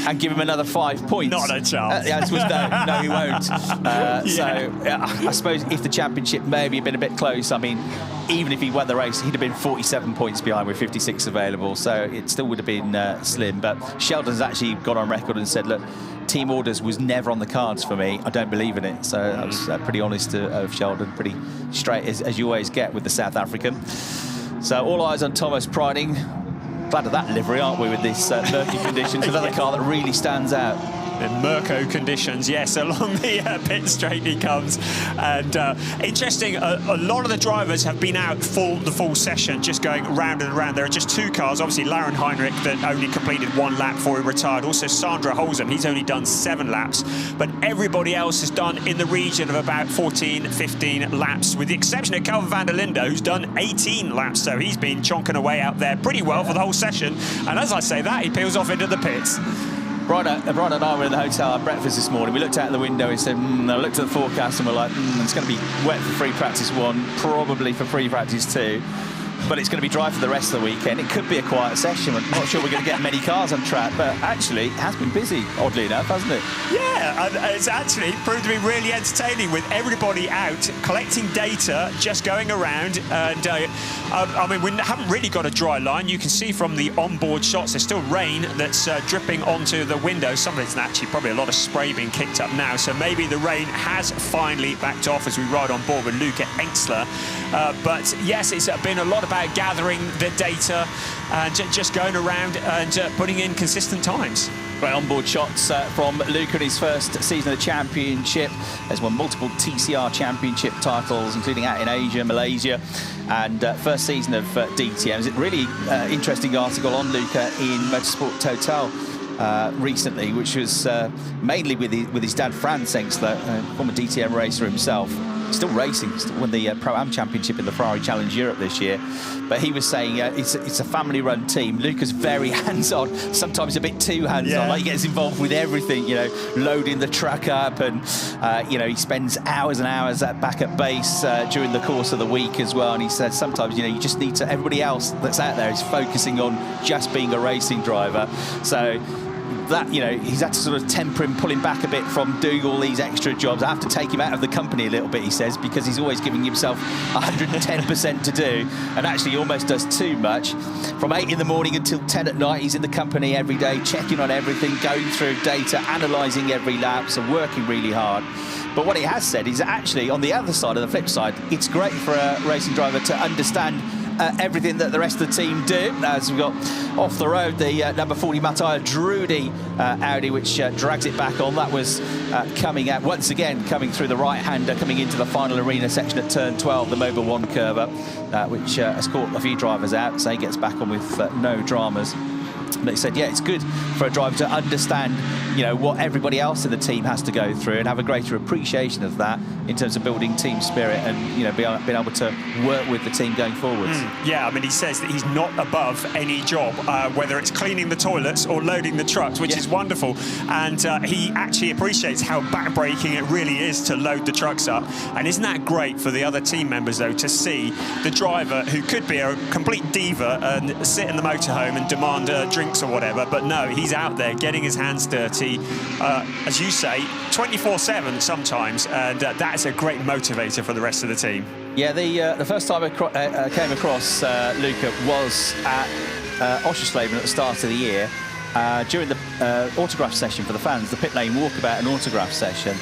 and give him another 5 points? Not a chance. The answer was no, he won't. So I suppose if the championship maybe had been a bit close, I mean, even if he won the race, he'd have been 47 points behind with 56 available, so it still would have been slim. But Sheldon's actually got on record and said, look, team orders was never on the cards for me. I don't believe in it. So that was pretty honest of Sheldon, pretty straight as you always get with the South African. So all eyes on Thomas Preining. Glad of that livery, aren't we, with this murky conditions. Another car that really stands out. In Mirko conditions, yes, along the pit straight he comes. And interesting, a lot of the drivers have been out the full session, just going round and round. There are just 2 cars, obviously Hockenheimring that only completed 1 lap before he retired. Also Sandra Holzem, he's only done 7 laps. But everybody else has done in the region of about 14, 15 laps, with the exception of Calvin van der Linde, who's done 18 laps. So he's been chonking away out there pretty well for the whole session. And as I say that, he peels off into the pits. Brian and I were in the hotel at breakfast this morning. We looked out the window and said, I looked at the forecast and we're like, it's going to be wet for free practice 1, probably for free practice 2. But it's going to be dry for the rest of the weekend. It could be a quiet session. I'm not sure we're going to get many cars on track, but actually it has been busy, oddly enough, hasn't it? Yeah, and it's actually proved to be really entertaining with everybody out collecting data, just going around. And I mean, we haven't really got a dry line. You can see from the onboard shots, there's still rain that's dripping onto the window. Some of it's actually probably a lot of spray being kicked up now. So maybe the rain has finally backed off as we ride on board with Luca Engstler. But yes, it's been a lot about gathering the data and just going around and putting in consistent times. Great onboard shots from Luca in his first season of the championship. Has won multiple TCR championship titles, including out in Asia, Malaysia, and first season of DTM. It's a really interesting article on Luca in Motorsport Total recently, which was mainly with his dad, Franz Engstler, former DTM racer himself. Still racing, still won the Pro-Am Championship in the Ferrari Challenge Europe this year. But he was saying it's a family-run team. Luca's very hands-on, sometimes a bit too hands-on. Yeah. Like he gets involved with everything, you know, loading the truck up, and you know, he spends hours and hours back at base during the course of the week as well. And he said sometimes, you know, you just need to. Everybody else that's out there is focusing on just being a racing driver. So that, you know, he's had to sort of temper him, pull him back a bit from doing all these extra jobs. I have to take him out of the company a little bit, he says, because he's always giving himself 110% to do, and actually almost does too much. From 8 in the morning until 10 at night, he's in the company every day, checking on everything, going through data, analysing every lap, so working really hard. But what he has said is actually, on the other side, on the flip side, it's great for a racing driver to understand everything that the rest of the team do. As we've got off the road the number 40 Matteo Drudi Audi, which drags it back on. That was coming out once again, coming through the right-hander, coming into the final arena section at turn 12, the Mobile 1 curve up, which has caught a few drivers out, so he gets back on with no dramas. But he said, yeah, it's good for a driver to understand, you know, what everybody else in the team has to go through and have a greater appreciation of that in terms of building team spirit and, you know, being able to work with the team going forwards. Yeah, I mean, he says that he's not above any job, whether it's cleaning the toilets or loading the trucks, which is wonderful. And he actually appreciates how backbreaking it really is to load the trucks up. And isn't that great for the other team members, though, to see the driver who could be a complete diva and sit in the motorhome and demand drinks or whatever, but no, he's out there getting his hands dirty, as you say, 24/7 sometimes, and that's a great motivator for the rest of the team. Yeah, the first time I came across Luca was at Oschersleben at the start of the year, during the autograph session for the fans, the pit lane walkabout and autograph session.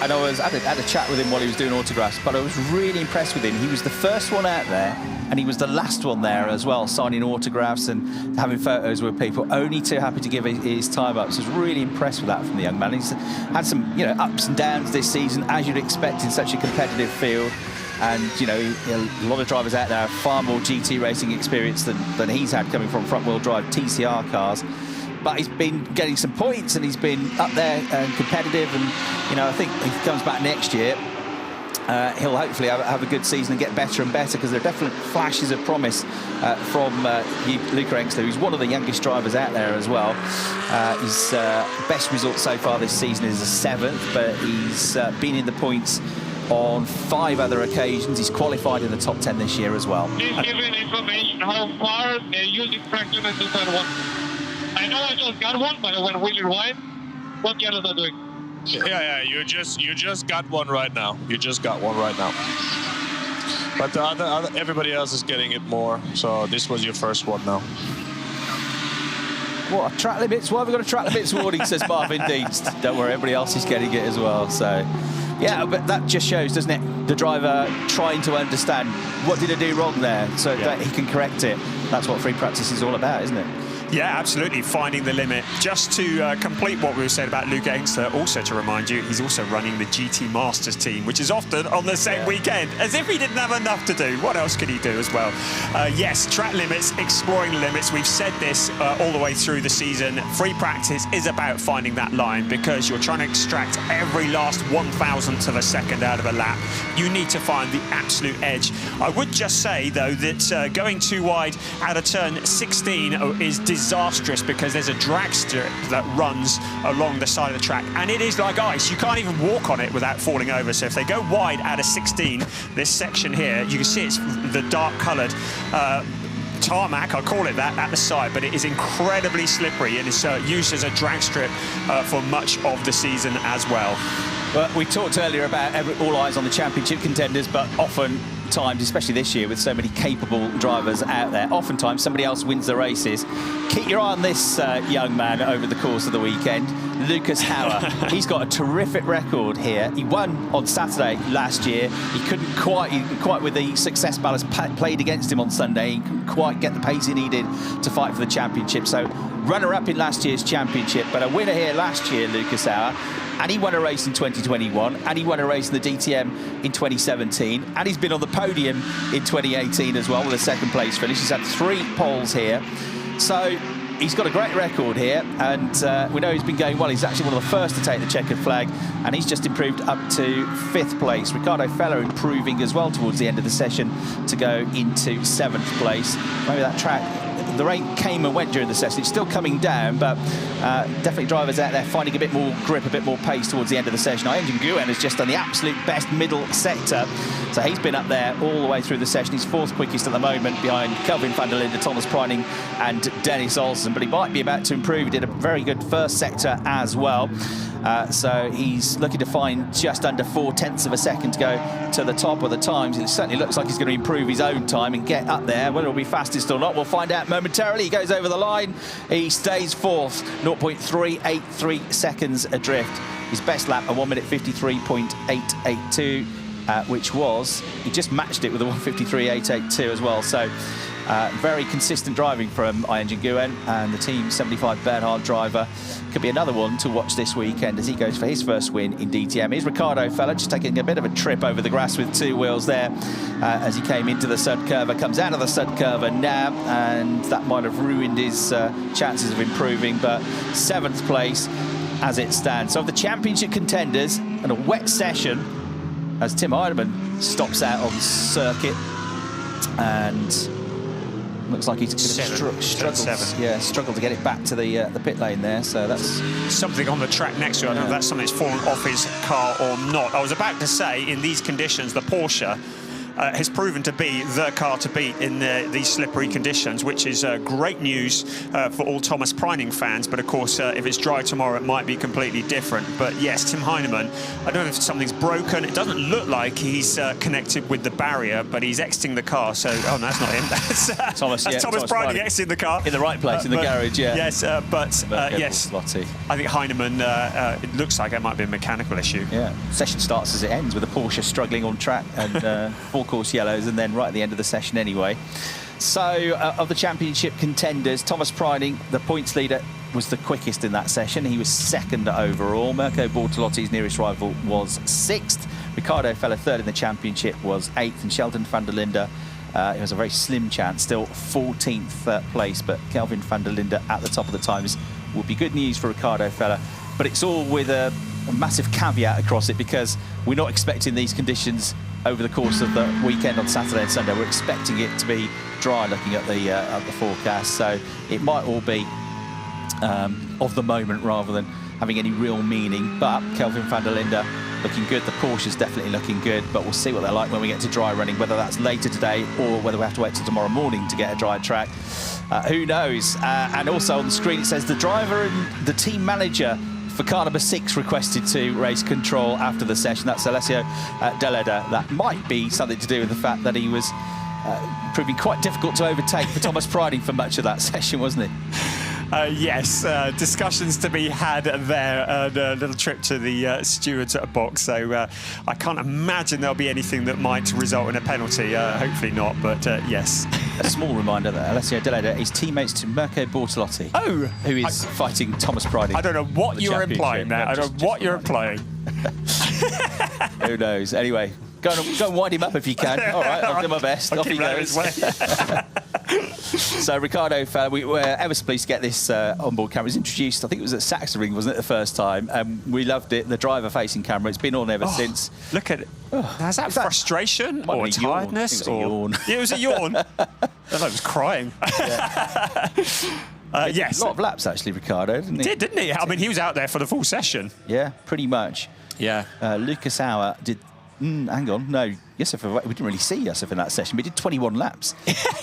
And I had a chat with him while he was doing autographs, but I was really impressed with him. He was the first one out there, and he was the last one there as well, signing autographs and having photos with people. Only too happy to give his time up. So I was really impressed with that from the young man. He's had some, you know, ups and downs this season, as you'd expect in such a competitive field. And, you know, a lot of drivers out there have far more GT racing experience than he's had, coming from front-wheel drive TCR cars. But he's been getting some points and he's been up there and competitive. And, you know, I think if he comes back next year, he'll hopefully have a good season and get better and better, because there are definite flashes of promise from Luca Engstler, who's one of the youngest drivers out there as well. His best result so far this season is a 7th, but he's been in the points on 5 other occasions. He's qualified in the top 10 this year as well. Please give me information how far they're using traction in 2001. I know I just got one, but I went really wide. What the others are doing? Yeah, you just got one right now. You just got one right now. But the everybody else is getting it more. So this was your first one now. What, track limits? Why have we got a track limits warning, says Marvin Deeds. Don't worry, everybody else is getting it as well. So, yeah, but that just shows, doesn't it, the driver trying to understand what did I do wrong there, so that he can correct it. That's what free practice is all about, isn't it? Yeah, absolutely, finding the limit. Just to complete what we were saying about Luke Ainsler, also to remind you, he's also running the GT Masters team, which is often on the same weekend, as if he didn't have enough to do. What else could he do as well? Yes, track limits, exploring the limits. We've said this all the way through the season. Free practice is about finding that line, because you're trying to extract every last 1,000th of a second out of a lap. You need to find the absolute edge. I would just say, though, that going too wide out of turn 16 is disastrous, because there's a drag strip that runs along the side of the track, and it is like ice. You can't even walk on it without falling over. So if they go wide out of 16, this section here, you can see it's the dark coloured tarmac, I'll call it that, at the side, but it is incredibly slippery, and it's used as a drag strip for much of the season as well. Well, we talked earlier about all eyes on the championship contenders, but often times, especially this year with so many capable drivers out there, oftentimes somebody else wins the races. Keep your eye on this young man over the course of the weekend, Lucas Hauer. He's got a terrific record here. He won on Saturday last year. He couldn't quite with the success ballast played against him on Sunday. He couldn't quite get the pace he needed to fight for the championship. So runner-up in last year's championship, but a winner here last year, Lucas Hauer. And he won a race in 2021, and he won a race in the DTM in 2017, and he's been on the podium in 2018 as well with a second place finish. He's had 3 poles here. So he's got a great record here, and we know he's been going well. He's actually one of the first to take the checkered flag, and he's just improved up to 5th place. Ricardo Feller improving as well towards the end of the session to go into 7th place. Maybe that track, the rain came and went during the session. It's still coming down, but definitely drivers out there finding a bit more grip, a bit more pace towards the end of the session. Hockenheimring has just done the absolute best middle sector, so he's been up there all the way through the session. He's 4th quickest at the moment, behind Kelvin van der Linde, Thomas Preining and Dennis Olsen, but he might be about to improve. He did a very good first sector as well. So he's looking to find just under 4/10 of a second to go to the top of the times. It certainly looks like he's going to improve his own time and get up there. Whether it'll be fastest or not, we'll find out momentarily. He goes over the line. He stays 4th, 0.383 seconds adrift. His best lap, a 1 minute 53.882, which was, he just matched it with a 1:53.882 as well. So very consistent driving from Hockenheimring, and the Team 75 Bernhard driver could be another one to watch this weekend as he goes for his first win in DTM. Here's Ricardo Feller just taking a bit of a trip over the grass with 2 wheels there as he came into the sud curve. Comes out of the sud curve now, and that might have ruined his chances of improving, but 7th place as it stands. So of the championship contenders, and a wet session as Tim Heinemann stops out on circuit, and looks like he's going to struggle to get it back to the pit lane there. So that's something on the track next to it. I don't know if that's something that's fallen off his car or not. I was about to say, in these conditions, the Porsche has proven to be the car to beat in these slippery conditions, which is great news for all Thomas Preining fans. But of course, if it's dry tomorrow, it might be completely different. But yes, Tim Heinemann, I don't know if something's broken. It doesn't look like he's connected with the barrier, but he's exiting the car. So, oh no, that's not him. That's Thomas Preining exiting the car. In the right place, in the garage, yeah. Yes, yes, I think Heinemann, it looks like it might be a mechanical issue. Yeah, session starts as it ends with the Porsche struggling on track and course yellows, and then right at the end of the session anyway. So of the championship contenders, Thomas Preining, the points leader, was the quickest in that session. He was 2nd overall. Mirko Bortolotti's nearest rival was 6th. Ricardo Feller, 3rd in the championship, was 8th, and Sheldon van der Linde, it was a very slim chance, still 14th place, but Kelvin van der Linde at the top of the times will be good news for Ricardo Feller. But it's all with a massive caveat across it, because we're not expecting these conditions over the course of the weekend on Saturday and Sunday. We're expecting it to be dry, looking at the forecast, so it might all be of the moment rather than having any real meaning. But Kelvin van der Linde looking good. The Porsche's definitely looking good, but we'll see what they're like when we get to dry running, whether that's later today or whether we have to wait till tomorrow morning to get a dry track. Who knows? And also on the screen it says the driver and the team manager for car number 6 requested to race control after the session. That's Alessio Deleda. That might be something to do with the fact that he was proving quite difficult to overtake for Thomas Preining for much of that session, wasn't it? Yes, discussions to be had there, and a little trip to the stewards box. So I can't imagine there'll be anything that might result in a penalty. Hopefully not, but yes. A small reminder that Alessio De Leda is teammates to Mirko Bortolotti. Oh! Who is fighting Thomas Priding. I don't know what you're implying there. I don't know what you're implying. Who knows? Anyway, go and wind him up if you can. All right, I'll do my best. Off he goes. So Ricardo, we were ever so pleased to get this onboard camera. It was introduced, I think it was at Sachsenring, wasn't it, the first time? We loved it, the driver-facing camera. It's been on ever since. Look at it. Is that frustration or tiredness? It was a yawn. Yeah, it was a yawn. I thought I was crying. Yes. A lot of laps, actually, Ricardo, didn't he? Didn't he? I mean, he was out there for the full session. Yeah, pretty much. Yeah. Lucas Auer did... hang on, no. Yusuf, we didn't really see Yusuf in that session. We did 21 laps.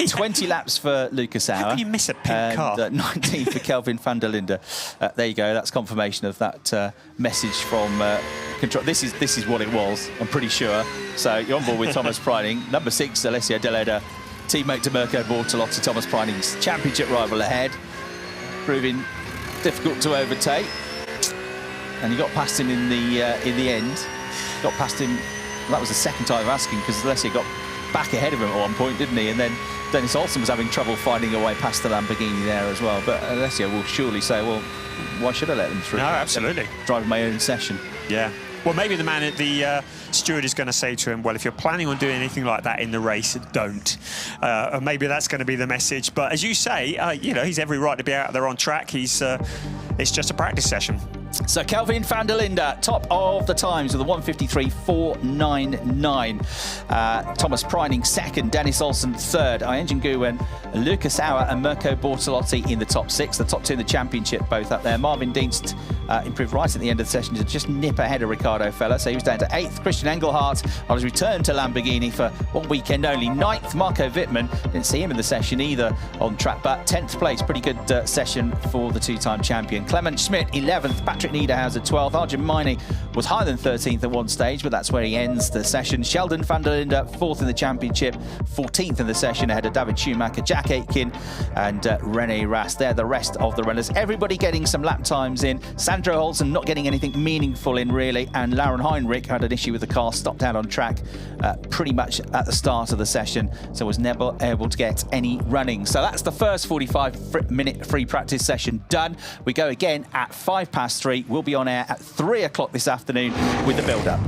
20 laps for Lucas Auer. How can you miss a pink car? 19 for Kelvin van der Linde. There you go. That's confirmation of that message from control. This is what it was, I'm pretty sure. So you're on board with Thomas Priding. Number 6, Alessio De Leda. Teammate to Mirko Bortolotti, Thomas Priding's championship rival ahead. Proving difficult to overtake. And he got past him in the end. Got past him. That was the second time of asking, because Alessio got back ahead of him at one point, didn't he? And then Dennis Olsen was having trouble finding a way past the Lamborghini there as well. But Alessio will surely say, well, why should I let them through? No, absolutely. Driving my own session. Yeah. Well, maybe the steward is going to say to him, well, if you're planning on doing anything like that in the race, don't. Or maybe that's going to be the message. But as you say, you know, he's every right to be out there on track. It's just a practice session. So Kelvin van der Linde, top of the times with a 1:53.499. Thomas Priding second, Dennis Olsen third, Ayenjan Guwen, Lucas Auer and Mirko Bortolotti in the top 6. The top 2 in the championship both up there. Marvin Dienst improved right at the end of the session to just nip ahead of Ricardo Fella, so he was down to 8th. Christian Engelhardt on his return to Lamborghini for one weekend only. 9th, Marco Wittmann. Didn't see him in the session either on track, but 10th place. Pretty good session for the 2-time champion. Clement Schmidt, 11th. Patrick Niederhauser, 12th. Arjun Maini was higher than 13th at one stage, but that's where he ends the session. Sheldon van der Linde, 4th in the championship, 14th in the session, ahead of David Schumacher, Jack Aitken and Rene Rast. They're the rest of the runners. Everybody getting some lap times in. Sandro Olsen not getting anything meaningful in, really, and Lauren Heinrich had an issue with the car, stopped out on track pretty much at the start of the session, so was never able to get any running. So that's the first 45-minute free practice session done. We go again at 3:05. We'll be on air at 3 o'clock this afternoon with the build-up.